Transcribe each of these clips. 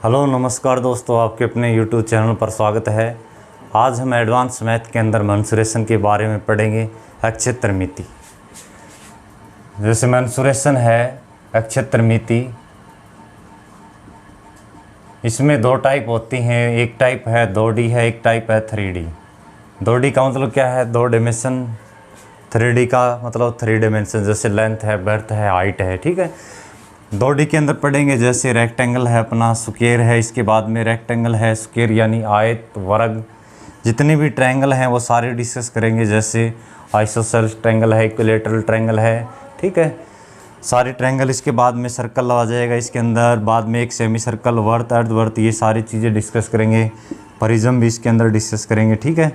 Hello नमस्कार दोस्तों, आपके अपने YouTube चैनल पर स्वागत है। आज हम एडवांस मैथ के अंदर मेंसुरेशन के बारे में पढ़ेंगे। अक्षेत्र मिति, जैसे मेंसुरेशन है अक्षेत्र मिति, इसमें दो टाइप होती हैं। एक टाइप है 2D है, एक टाइप है 3D। 2D का मतलब क्या है? 2 डायमेंशन। 3D का मतलब 3 डायमेंशन, जैसे लेंथ है, ब्रेड्थ है, हाइट है। ठीक है, 2D के अंदर पढ़ेंगे। जैसे रेक्टेंगल है अपना, स्क्वायर है, इसके बाद में रेक्टेंगल है, स्क्वायर यानी आयत, वर्ग, जितने भी ट्रायंगल हैं वो सारे डिस्कस करेंगे। जैसे आइसोसेलेस ट्रायंगल है, इक्विलैटरल ट्रायंगल है, ठीक है, सारे ट्रायंगल। इसके बाद में सर्कल आ जाएगा इसके अंदर, बाद में एक सेमी सर्कल, वर्त, अर्धवर्त, ये सारी चीज़ें डिस्कस करेंगे। प्रिज्म भी इसके अंदर डिस्कस करेंगे। ठीक है,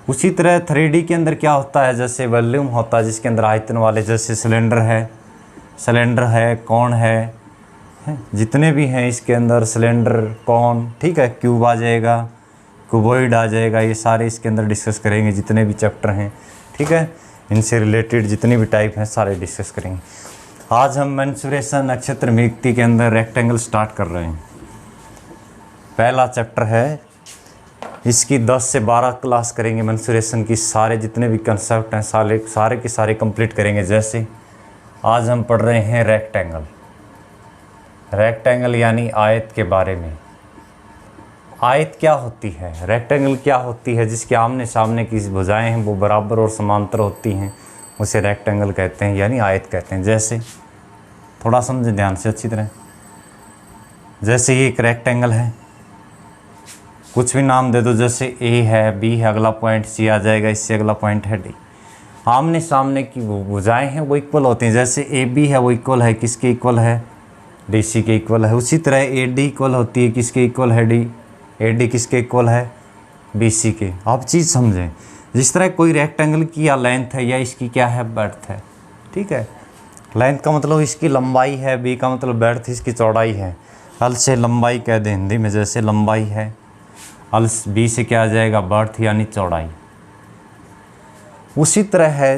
उसी तरह 3D के अंदर क्या होता है? जैसे वॉल्यूम होता है जिसके अंदर आयतन वाले, जैसे सिलेंडर है, कोण है, जितने भी हैं इसके अंदर, सिलेंडर, कोण, ठीक है, क्यूब आ जाएगा, क्यूबॉइड आ जाएगा, ये सारे इसके अंदर डिस्कस करेंगे। जितने भी चैप्टर हैं, ठीक है, इनसे रिलेटेड जितने भी टाइप हैं सारे डिस्कस करेंगे। आज हम मेंसुरेशन अक्षेत्र मिति के अंदर रेक्टेंगल स्टार्ट कर रहे हैं। पहला चैप्टर है, इसकी 10 से 12 क्लास करेंगे। मेंसुरेशन की सारे जितने भी कंसेप्ट हैं सारे के सारे कंप्लीट करेंगे। जैसे आज हम पढ़ रहे हैं रेक्टेंगल यानी आयत के बारे में। आयत क्या होती है? रेक्टेंगल क्या होती है? जिसके आमने सामने की भुजाएं हैं वो बराबर और समांतर होती हैं, उसे रेक्टेंगल कहते हैं, यानी आयत कहते हैं। जैसे थोड़ा समझें ध्यान से अच्छी तरह। जैसे ये एक रेक्टेंगल है, कुछ भी नाम दे दो, जैसे ए है, बी है, अगला पॉइंट सी आ जाएगा, इससे अगला पॉइंट है डी। आमने सामने की भुजाएं हैं वो इक्वल होती हैं। जैसे ए बी है वो इक्वल है, किसके इक्वल है? डी सी के इक्वल है। उसी तरह ए डी इक्वल होती है, किसके इक्वल है? डी। ए डी किसके इक्वल है? बी सी के। आप चीज़ समझें, जिस तरह कोई रेक्टेंगल की या लेंथ है, या इसकी क्या है? ब्रेड्थ है। ठीक है, लेंथ का मतलब इसकी लंबाई है, बी का मतलब ब्रेड्थ इसकी चौड़ाई है। अल से लंबाई कह दें हिंदी में, जैसे लंबाई है, अल बी से क्या आ जाएगा? ब्रेड्थ यानी चौड़ाई। उसी तरह है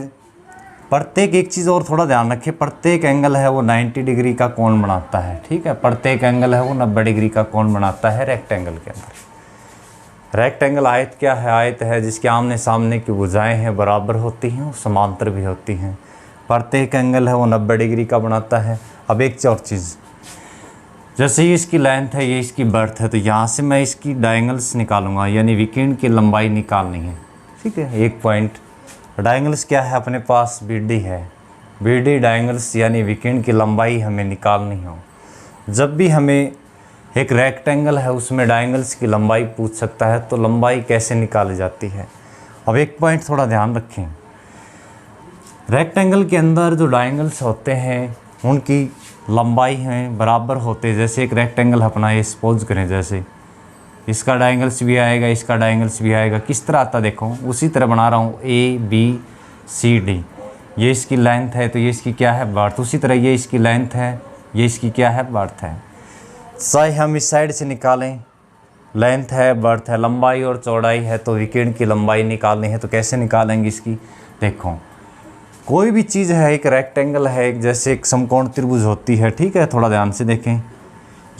प्रत्येक, एक चीज़ और थोड़ा ध्यान रखें, प्रत्येक एंगल है वो 90 डिग्री का कोण बनाता है। ठीक है, प्रत्येक एंगल है वो 90 डिग्री का कोण बनाता है रेक्टेंगल के अंदर। रेक्टेंगल आयत क्या है? आयत है जिसके आमने सामने की भुजाएं हैं बराबर होती हैं और समांतर भी होती हैं। प्रत्येक एंगल है वो 90 डिग्री का बनाता है। अब एक और चीज़, जैसे ये इसकी लेंथ है, ये इसकी ब्रेड्थ है, तो यहाँ से मैं इसकी डायंगल्स निकालूंगा, यानी विकिरण की लंबाई निकालनी है। ठीक है, एक पॉइंट। डायंगल्स क्या है अपने पास? BD है। BD डायंगल्स यानी विकिरण की लंबाई हमें निकालनी हो। जब भी हमें एक रेक्टेंगल है उसमें डायंगल्स की लंबाई पूछ सकता है, तो लंबाई कैसे निकाली जाती है? अब एक पॉइंट थोड़ा ध्यान रखें, रेक्टेंगल के अंदर जो डायंगल्स होते हैं उनकी लंबाई हैं बराबर होते हैं। जैसे एक रेक्टेंगल अपना ये सपोज करें, जैसे इसका डायंगल्स भी आएगा, इसका डायंगल्स भी आएगा। किस तरह आता देखो, उसी तरह बना रहा हूँ। ABCD, ये इसकी लेंथ है तो ये इसकी क्या है? ब्रेड्थ। उसी तरह ये इसकी लेंथ है, ये इसकी क्या है? ब्रेड्थ है। चाहे हम इस साइड से निकालें, लेंथ है, ब्रेड्थ है, लंबाई और चौड़ाई है, तो विकिरण की लंबाई निकालनी है, तो कैसे निकालेंगे इसकी? देखो, कोई भी चीज़ है, एक रेक्टेंगल है, एक जैसे एक समकोण त्रिभुज होती है। ठीक है, थोड़ा ध्यान से देखें,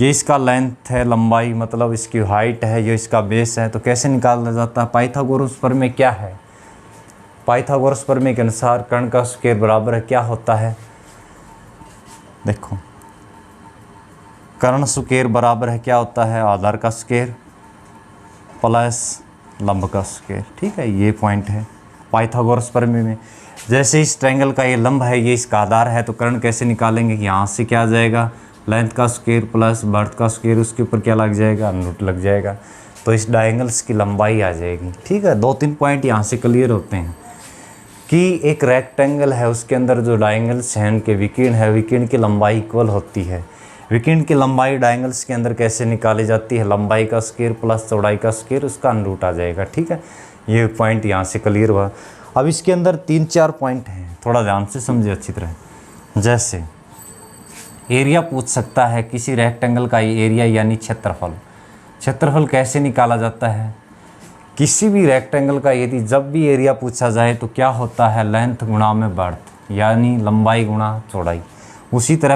ये इसका लेंथ है, लंबाई मतलब इसकी हाइट है, ये इसका बेस है, तो कैसे निकाला जाता है? पाइथागोरस प्रमेय क्या है? पाइथागोरस प्रमेय के अनुसार कर्ण का स्क्वायर बराबर है, क्या होता है? देखो, कर्ण स्क्वायर बराबर है, क्या होता है? आधार का स्क्वायर प्लस लंब का स्क्वायर। ठीक है, ये पॉइंट है पाइथागोरस प्रमेय में। जैसे इस ट्रायंगल का ये लंब है, ये इसका आधार है, तो कर्ण कैसे निकालेंगे? यहाँ से क्या आ जाएगा? लेंथ का स्क्वायर प्लस ब्रेड्थ का स्क्वायर, उसके ऊपर क्या लग जाएगा? रूट लग जाएगा, तो इस डायंगल्स की लंबाई आ जाएगी। ठीक है, 2-3 पॉइंट यहाँ से क्लियर होते हैं कि एक रेक्टेंगल है उसके अंदर जो डायंगल्स हैं उनके विकिरण है, विकिरण की लंबाई इक्वल होती है। विकिरण की लंबाई डायंगल्स के अंदर कैसे निकाली जाती है? लंबाई का स्क्वायर प्लस चौड़ाई का स्क्वायर, उसका रूट आ जाएगा। ठीक है, ये पॉइंट यहाँ से क्लियर हुआ। अब इसके अंदर 3-4 पॉइंट हैं, थोड़ा ध्यान से समझिए अच्छी तरह। जैसे एरिया पूछ सकता है किसी रेक्टेंगल का, एरिया यानी क्षेत्रफल। क्षेत्रफल कैसे निकाला जाता है? किसी भी रेक्टेंगल का यदि जब भी एरिया पूछा जाए तो क्या होता है? लेंथ गुणा में ब्रेड्थ, यानी लंबाई गुणा चौड़ाई। उसी तरह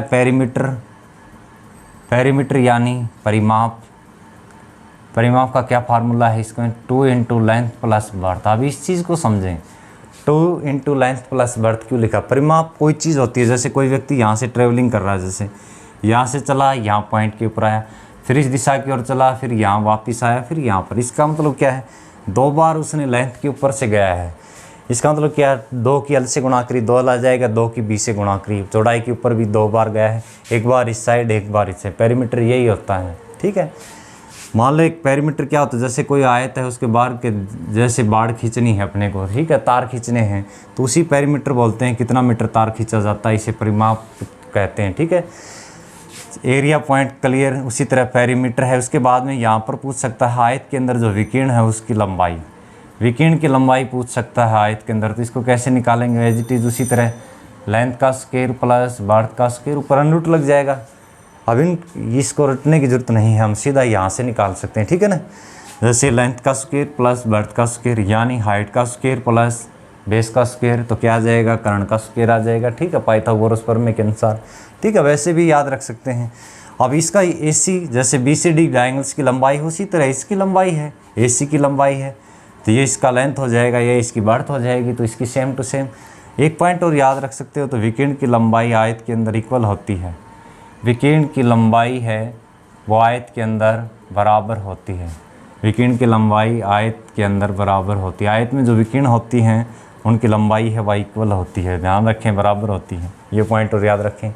पेरीमीटर यानी परिमाप, परिमाप का क्या फार्मूला है, इसको 2 इंटू लेंथ प्लस बर्थ। अब इस चीज़ को समझें, 2 इंटू लेंथ प्लस बर्थ क्यों लिखा। परिमाप कोई चीज़ होती है, जैसे कोई व्यक्ति यहाँ से ट्रेवलिंग कर रहा है, जैसे यहाँ से चला, यहाँ पॉइंट के ऊपर आया, फिर इस दिशा की ओर चला, फिर यहाँ वापस आया, फिर यहाँ पर। इसका मतलब क्या है, 2 बार उसने लेंथ के ऊपर से गया है। इसका मतलब क्या है, 2 की L से गुणा करी 2 L आ जाएगा, 2 की B से गुणा करी, चौड़ाई के ऊपर भी 2 बार गया है, एक बार इस साइड एक बार इससे। पेरीमीटर यही होता है, ठीक है। मान लो एक पेरीमीटर क्या होता है, जैसे कोई आयत है, उसके बाहर के जैसे बाढ़ खींचनी है अपने को, ठीक है, तार खींचने हैं, तो उसी पेरीमीटर बोलते हैं कितना मीटर तार खींचा जाता है, इसे परिमाप कहते हैं, ठीक है। Area point clear. उसी तरह पेरीमीटर है। उसके बाद में यहाँ पर पूछ सकता है आयत के अंदर जो विकीर्ण है उसकी लंबाई, विकीर्ण की लंबाई पूछ सकता है आयत के अंदर, तो इसको कैसे निकालेंगे, एज इट इज़ उसी तरह लेंथ का स्क्वायर प्लस बर्थ का स्क्वायर, ऊपर अनरूट लग जाएगा। अब इसको रटने की जरूरत नहीं है, हम सीधा यहाँ से निकाल सकते हैं, ठीक है ना। जैसे लेंथ का स्क्वायर प्लस बर्थ का स्क्वायर, यानी हाइट का स्क्वायर प्लस बेस का स्क्वायर, तो क्या आ जाएगा, कर्ण का स्क्वायर आ जाएगा, ठीक है, पाइथागोरस प्रमेय के अनुसार, ठीक है। वैसे भी याद रख सकते हैं। अब इसका AC जैसे BCD डायंगल्स की लंबाई है, उसी तरह इसकी लंबाई है, AC की लंबाई है, तो ये इसका लेंथ हो जाएगा, ये इसकी बर्थ हो जाएगी, तो इसकी सेम टू सेम। एक पॉइंट और याद रख सकते हो, तो विकीर्ण की लंबाई आयत के अंदर इक्वल होती है, विकीर्ण की लंबाई है वो आयत के अंदर बराबर होती है, विकीर्ण की लंबाई आयत के अंदर बराबर होती है। आयत में जो विकीर्ण होती हैं उनकी लंबाई है वह इक्वल होती है, ध्यान रखें, बराबर होती है। ये पॉइंट और याद रखें।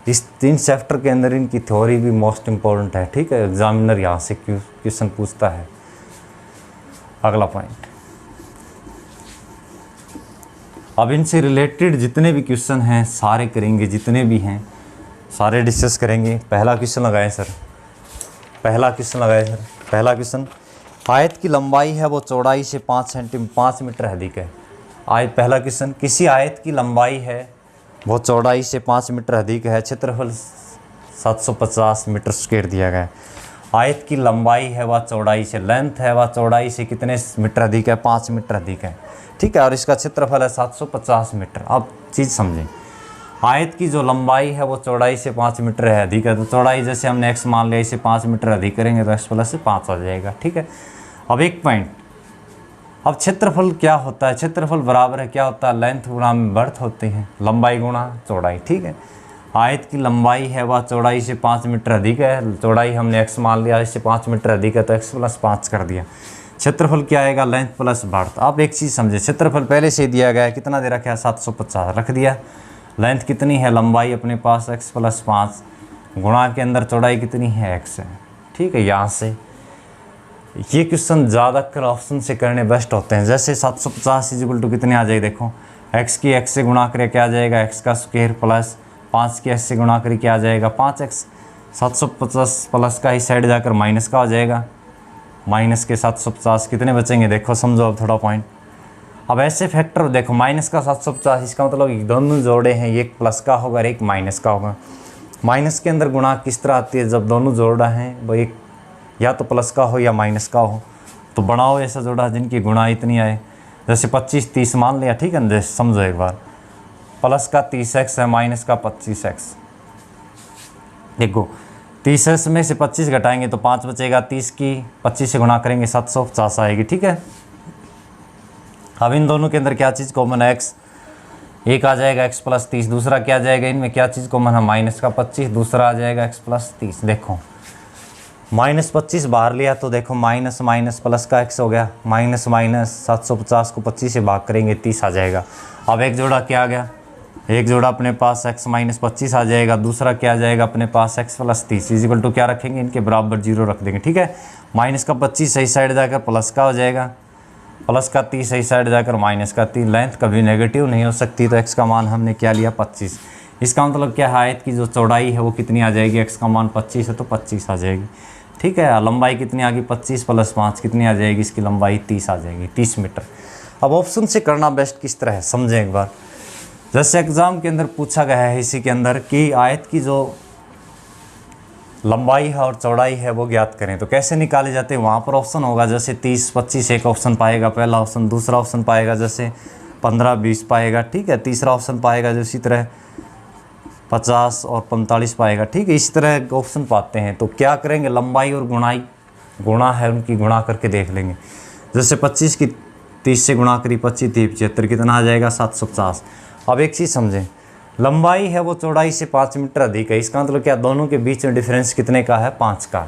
इस 3 चैप्टर के अंदर इनकी थ्योरी भी मोस्ट इम्पोर्टेंट है, ठीक है, एग्जामिनर यहाँ से क्वेश्चन पूछता है। अगला पॉइंट, अब इनसे रिलेटेड जितने भी क्वेश्चन हैं सारे करेंगे, जितने भी हैं सारे डिस्कस करेंगे। पहला क्वेश्चन लगाएं सर, पहला क्वेश्चन लगाएं सर। पहला क्वेश्चन, आयत की लंबाई है वो चौड़ाई से 5 मीटर अधिक है। आयत, पहला क्वेश्चन, किसी आयत की लंबाई है वो चौड़ाई से 5 मीटर अधिक है, क्षेत्रफल 750 मीटर स्क्वायर दिया गया है। आयत की लंबाई है वह चौड़ाई से, लेंथ है वह चौड़ाई से कितने मीटर अधिक है, 5 मीटर अधिक है, ठीक है, और इसका क्षेत्रफल है 750 मीटर। अब चीज़ समझें, आयत की जो लंबाई है वो चौड़ाई से 5 मीटर है अधिक है, तो चौड़ाई जैसे हमने x मान लिया, इसे 5 मीटर अधिक करेंगे तो x प्लस से 5 आ जाएगा, ठीक है। अब एक पॉइंट, अब क्षेत्रफल क्या होता है, क्षेत्रफल बराबर है क्या होता है, लेंथ गुणा बर्थ होते हैं, लंबाई गुणा चौड़ाई, ठीक है। आयत की लंबाई है वह चौड़ाई से 5 मीटर अधिक है, चौड़ाई हमने x मान लिया, इससे 5 मीटर अधिक है तो x प्लस 5 कर दिया। क्षेत्रफल क्या आएगा, लेंथ प्लस बर्थ। आप एक चीज़ समझे, क्षेत्रफल पहले से दिया गया है, कितना दे रखा है, 750 रख दिया। लेंथ कितनी है, लंबाई अपने पास x प्लस 5, गुणा के अंदर चौड़ाई कितनी है, x है, ठीक है। यहाँ से ये क्वेश्चन ज़्यादातर ऑप्शन से करने बेस्ट होते हैं। जैसे 750 इक्वल टू कितने आ जाएगी, देखो x की x से गुणा करें क्या आ जाएगा, x का स्क्वायर प्लस 5 की x से गुणा करें क्या आ जाएगा, 5x। 750 प्लस का इस साइड जाकर माइनस का हो जाएगा, माइनस के 750 कितने बचेंगे, देखो समझो अब थोड़ा पॉइंट। अब ऐसे फैक्टर देखो, माइनस का 750, इसका मतलब दोनों जोड़े हैं, एक प्लस का होगा और एक माइनस का होगा। माइनस के अंदर गुणा किस तरह आती है, जब दोनों जोड़ा है वो एक या तो प्लस का हो या माइनस का हो, तो बनाओ ऐसा जोड़ा जिनकी गुणा इतनी आए। जैसे 25 30 मान लिया, ठीक है, जैसे समझो एक बार, प्लस का 30x है, माइनस का 25x। देखो 30x में से 25 घटाएंगे तो 5 बचेगा, 30 की 25 से गुणा करेंगे 750 आएगी, ठीक है। अब इन दोनों के अंदर क्या चीज़ कॉमन है, x, एक आ जाएगा x प्लस 30, दूसरा क्या आ जाएगा, इनमें क्या चीज़ कॉमन है, माइनस का 25, दूसरा आ जाएगा x प्लस 30। देखो माइनस 25 बाहर लिया तो देखो माइनस माइनस प्लस का x हो गया, माइनस माइनस 750 को 25 से भाग करेंगे 30 आ जाएगा। अब एक जोड़ा क्या आ गया, एक जोड़ा अपने पास x माइनस 25 आ जाएगा, दूसरा क्या आ जाएगा अपने पास x प्लस 30 इक्वल टू क्या रखेंगे, इनके बराबर 0 रख देंगे, ठीक है। माइनस का 25 सही साइड जाकर प्लस का हो जाएगा, प्लस का 30 सही साइड जाकर माइनस का 30। लेंथ कभी नेगेटिव नहीं हो सकती, तो x का मान हमने क्या लिया, 25। इसका मतलब क्या है, आयत की जो चौड़ाई है वो कितनी आ जाएगी, x का मान 25 है तो 25 आ जाएगी, ठीक है। लंबाई कितनी आ गई, 25 प्लस 5 कितनी आ जाएगी, इसकी लंबाई 30 आ जाएगी, 30 मीटर। अब ऑप्शन से करना बेस्ट किस तरह है, समझें एक बार। जैसे एग्ज़ाम के अंदर पूछा गया है इसी के अंदर कि आयत की जो लंबाई है और चौड़ाई है वो ज्ञात करें, तो कैसे निकाले जाते हैं, वहाँ पर ऑप्शन होगा, जैसे 30 25 एक ऑप्शन पाएगा पहला ऑप्शन, दूसरा ऑप्शन पाएगा जैसे 15 20 पाएगा, ठीक है, तीसरा ऑप्शन पाएगा जो इसी तरह 50 और 45 पाएगा, ठीक है, इसी तरह ऑप्शन पाते हैं। तो क्या करेंगे, लंबाई और गुणाई, गुणा है उनकी गुणा करके देख लेंगे। जैसे 25 की 30 से गुणा करी 25 30 75 कितना आ जाएगा 750। अब एक चीज़ समझें, लंबाई है वो चौड़ाई से 5 मीटर अधिक है, इसका मतलब क्या, दोनों के बीच में डिफरेंस कितने का है, 5 का।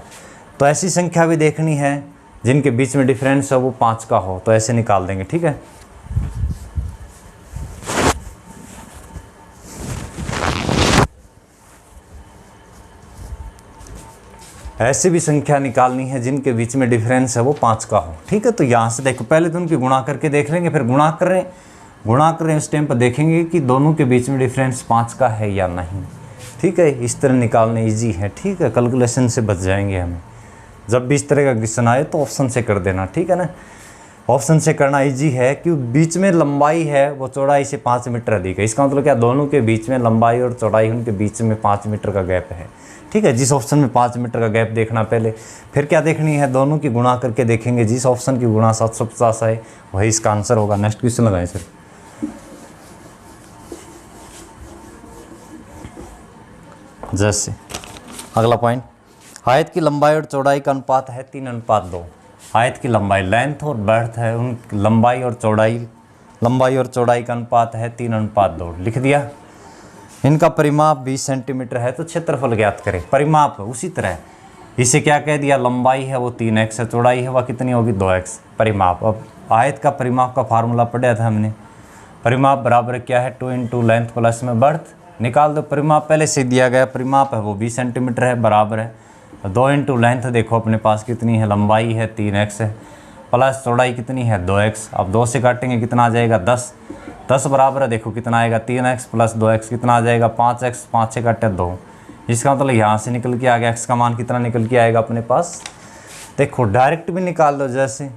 तो ऐसी संख्या भी देखनी है जिनके बीच में डिफरेंस है वो 5 का हो, तो ऐसे निकाल देंगे। ठीक है, ऐसी भी संख्या निकालनी है जिनके बीच में डिफरेंस है वो 5 का हो। ठीक है, तो यहाँ से देखो, पहले तो उनकी गुणा करके देख लेंगे, फिर गुणा कर रहे हैं उस टाइम पर देखेंगे कि दोनों के बीच में डिफरेंस 5 का है या नहीं। ठीक है, इस तरह निकालने इजी है। ठीक है, कैलकुलेशन से बच जाएंगे हमें। जब भी इस तरह का क्वेश्चन आए तो ऑप्शन से कर देना। ठीक है ना, ऑप्शन से करना इजी है कि बीच में लंबाई है वो चौड़ाई से 5 मीटर अधिक है, इसका मतलब क्या, दोनों के बीच में लंबाई और चौड़ाई उनके बीच में 5 मीटर का गैप है। ठीक है, जिस ऑप्शन में 5 मीटर का गैप देखना पहले, फिर क्या देखनी है, दोनों की गुणा करके देखेंगे, जिस ऑप्शन की गुणा 750 है वही इसका आंसर होगा। नेक्स्ट क्वेश्चन लगाएं सर। जैसे अगला पॉइंट, आयत की लंबाई और चौड़ाई का अनुपात है 3:2। आयत की लंबाई, लेंथ और बर्थ है, उन लंबाई और चौड़ाई का अनुपात है 3:2। लिख दिया। इनका परिमाप 20 सेंटीमीटर है, तो क्षेत्रफल ज्ञात करें। परिमाप उसी तरह, इसे क्या कह दिया, लंबाई है वो 3x है, चौड़ाई है वह कितनी होगी 2x। परिमाप, अब आयत का परिमाप का फार्मूला पढ़ा था हमने, परिमाप बराबर क्या है, 2 इंटू लेंथ प्लस में बर्थ। निकाल दो, परिमाप पहले से दिया गया, परिमाप है वो 20 सेंटीमीटर है, बराबर है 2 इंटू लेंथ, देखो अपने पास कितनी है, लंबाई है 3x है, प्लस चौड़ाई कितनी है 2x। अब 2 से काटेंगे कितना आ जाएगा 10, 10 बराबर है, देखो कितना आएगा 3x प्लस 2x कितना आ जाएगा 5x, 5 से काटे 2। इसका मतलब यहाँ से निकल के आ गया, x का मान कितना निकल के आएगा अपने पास, देखो डायरेक्ट भी निकाल लो। जैसे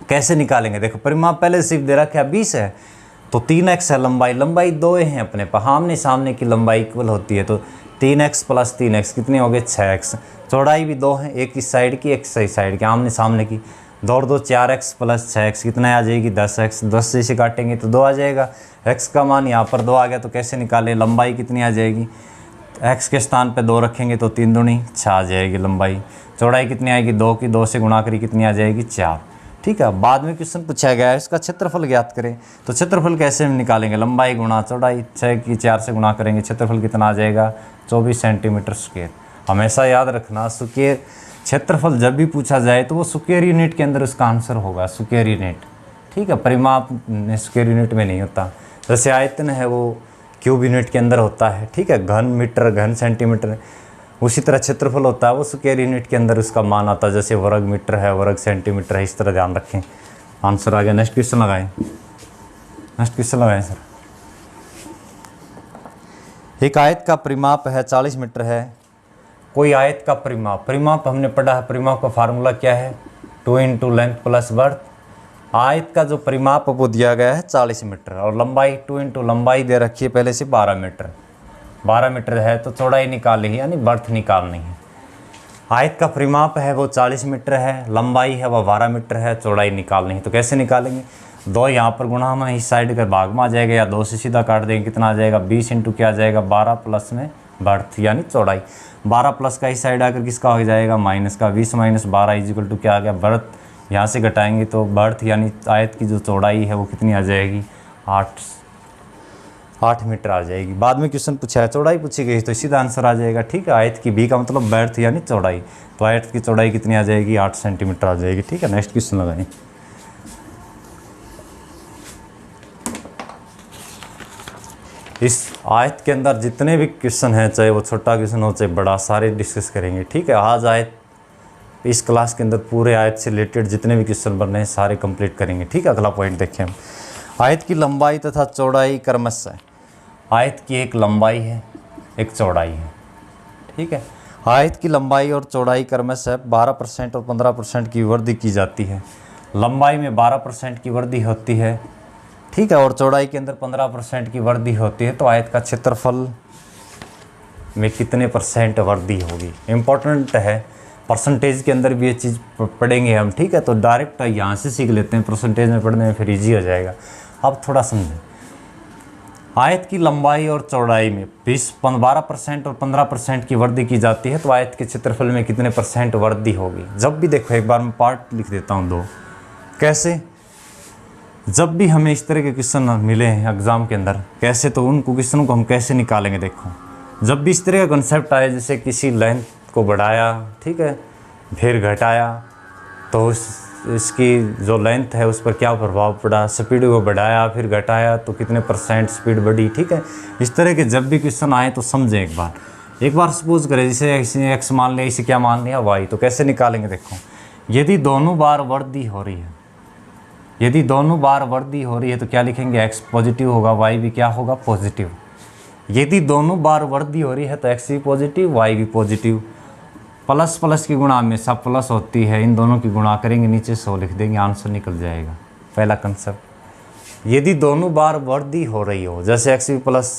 कैसे निकालेंगे, देखो परिमाप पहले सिर्फ दे रखा है 20 है, तो 3x है, लंबाई 2 हैं अपने पास, आमने सामने की लंबाई इक्वल होती है, तो 3x प्लस 3x कितने हो गए 6x। चौड़ाई भी 2 है, एक इस साइड की एक सही साइड की, आमने सामने की, 2 और 2 4x प्लस 6x कितना आ जाएगी 10x। 10 से इसे काटेंगे तो 2 आ जाएगा, x का मान यहाँ पर 2 आ गया, तो कैसे निकालें, लंबाई कितनी आ जाएगी, x के स्थान पे 2 रखेंगे तो 3 दूनी 6 आ जाएगी लंबाई। चौड़ाई कितनी आएगी 2 की, 2 से गुणा करी कितनी आ जाएगी 4। ठीक है, बाद में क्वेश्चन पूछा गया है इसका क्षेत्रफल ज्ञात करें, तो क्षेत्रफल कैसे हम निकालेंगे, लंबाई गुणा चौड़ाई, 6 की 4 से गुणा करेंगे, क्षेत्रफल कितना आ जाएगा 24 सेंटीमीटर स्क्वायर। हमेशा याद रखना, स्क्वायर क्षेत्रफल जब भी पूछा जाए तो वो स्क्वायर यूनिट के अंदर उसका आंसर होगा, स्क्वायर यूनिट। ठीक है, परिमाप स्क्वायर यूनिट में नहीं होता। जैसे आयतन है वो क्यूब यूनिट के अंदर होता है। ठीक है, घन मीटर, घन सेंटीमीटर, उसी तरह क्षेत्रफल होता है वो स्क्वायर यूनिट के अंदर उसका मान आता है, जैसे वर्ग मीटर है, वर्ग सेंटीमीटर है, इस तरह ध्यान रखें। आंसर आ गया। नेक्स्ट क्वेश्चन लगाएं, सर। एक आयत का परिमाप है 40 मीटर है, कोई आयत का परिमाप हमने पढ़ा है, परिमाप का फार्मूला क्या है, 2 इंटू लेंथ प्लस बर्थ। आयत का जो परिमाप वो दिया गया है 40 मीटर, और लंबाई 2 इंटू लंबाई दे रखी है पहले से 12 मीटर। 12 मीटर है तो चौड़ाई निकालनी है, यानी बर्थ निकालनी है। आयत का परिमाप है वो 40 मीटर है, लंबाई है वो 12 मीटर है, चौड़ाई निकालनी है। तो कैसे निकालेंगे, 2 यहाँ पर गुणा में इस साइड का भाग में आ जाएगा, या 2 से सीधा काट देंगे, कितना आ जाएगा 20 इंटू क्या आ जाएगा 12 प्लस में बर्थ यानी चौड़ाई। 12 प्लस का इस साइड आकर किसका हो जाएगा माइनस का, 20 माइनस 12 इजिकल टू क्या आ गया बर्थ। यहाँ से घटाएंगे तो बर्थ यानी आयत की जो चौड़ाई है वो कितनी आ जाएगी 8 मीटर आ जाएगी। बाद में क्वेश्चन पूछा है, चौड़ाई पूछी गई तो सीधा आंसर आ जाएगा। ठीक है, आयत की बी का मतलब बर्थ यानी चौड़ाई, तो आयत की चौड़ाई कितनी आ जाएगी 8 सेंटीमीटर आ जाएगी। ठीक है, नेक्स्ट क्वेश्चन लगाएं। इस आयत के अंदर जितने भी क्वेश्चन हैं, चाहे वो छोटा क्वेश्चन हो चाहे बड़ा, सारे डिस्कस करेंगे। ठीक है, आज आयत इस क्लास के अंदर पूरे आयत से रिलेटेड जितने भी क्वेश्चन बन रहे हैं सारे कंप्लीट करेंगे। ठीक है, अगला पॉइंट देखें हम। आयत की लंबाई तथा चौड़ाई क्रमशः, आयत की एक लंबाई है एक चौड़ाई है। ठीक है, आयत की लंबाई और चौड़ाई क्रमशः 12% और 15% की वृद्धि की जाती है। लंबाई में 12% की वृद्धि होती है, ठीक है, और चौड़ाई के अंदर 15% की वृद्धि होती है। तो आयत का क्षेत्रफल में कितने परसेंट वृद्धि होगी, इम्पोर्टेंट है। परसेंटेज के अंदर भी ये चीज़ पढ़ेंगे हम। ठीक है, तो डायरेक्ट यहाँ से सीख लेते हैं, परसेंटेज में पढ़ने में फिर ईजी हो जाएगा। अब थोड़ा समझें, आयत की लंबाई और चौड़ाई में 12% और 15% की वृद्धि की जाती है तो आयत के क्षेत्रफल में कितने % वृद्धि होगी। जब भी देखो, एक बार मैं पार्ट लिख देता हूँ 2। कैसे, जब भी हमें इस तरह के क्वेश्चन मिले हैं एग्ज़ाम के अंदर, कैसे, तो उन क्वेश्चनों को हम कैसे निकालेंगे। देखो, जब भी इस तरह का कंसेप्ट आए, जैसे किसी लेंथ को बढ़ाया, ठीक है, फिर घटाया, तो इसकी जो लेंथ है उस पर क्या प्रभाव पड़ा, स्पीड को बढ़ाया फिर घटाया तो कितने % स्पीड बढ़ी, ठीक है। इस तरह के जब भी क्वेश्चन आए तो समझें एक बार सपोज करें, जैसे एक्स मान लिया, इसे क्या मान लिया, वाई, तो कैसे निकालेंगे। देखो, यदि दोनों बार वृद्धि हो रही है, यदि दोनों बार वृद्धि हो रही है तो क्या लिखेंगे, एक्स पॉजिटिव होगा, वाई भी क्या होगा, पॉजिटिव। यदि दोनों बार वृद्धि हो रही है तो एक्स भी पॉजिटिव, वाई भी पॉजिटिव। प्लस प्लस की गुणा हमेशा प्लस होती है, इन दोनों की गुणा करेंगे, नीचे 100 लिख देंगे, आंसर निकल जाएगा। पहला कंसेप्ट, यदि दोनों बार वृद्धि हो रही हो, जैसे एक्स भी प्लस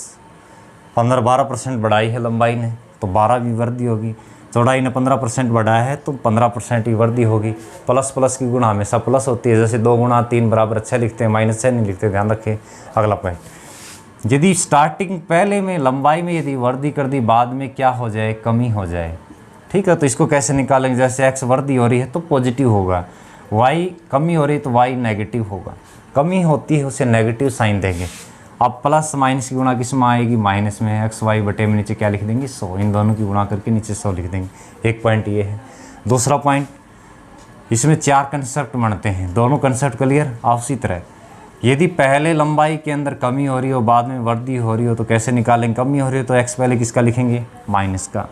12% बढ़ाई है लंबाई ने तो 12 भी वृद्धि होगी, चौड़ाई ने 15% बढ़ाया है तो 15% ही वृद्धि होगी। प्लस प्लस की गुणा हमेशा प्लस होती है, जैसे 2 गुणा 3 बराबर 6 लिखते हैं, -6 नहीं लिखते, ध्यान रखें। अगला पॉइंट, यदि स्टार्टिंग पहले में लंबाई में यदि वृद्धि कर दी, बाद में क्या हो जाए, कमी हो जाए, ठीक है। तो इसको कैसे निकालेंगे, जैसे एक्स वृद्धि हो रही है तो पॉजिटिव होगा, वाई कमी हो रही है तो वाई नेगेटिव होगा, कमी होती है उसे नेगेटिव साइन देंगे। अब प्लस माइनस की गुणा किस में आएगी, माइनस में, एक्स वाई बटे में नीचे क्या लिख देंगे, 100, इन दोनों की गुणा करके नीचे 100 लिख देंगे। एक पॉइंट ये है। दूसरा पॉइंट, इसमें 4 कंसेप्ट बनते हैं, दोनों कंसेप्ट क्लियर। आपसी तरह, यदि पहले लंबाई के अंदर कमी हो रही हो, बाद में वृद्धि हो रही हो तो कैसे निकालेंगे, कमी हो रही हो तो एक्स पहले किसका लिखेंगे, माइनस का,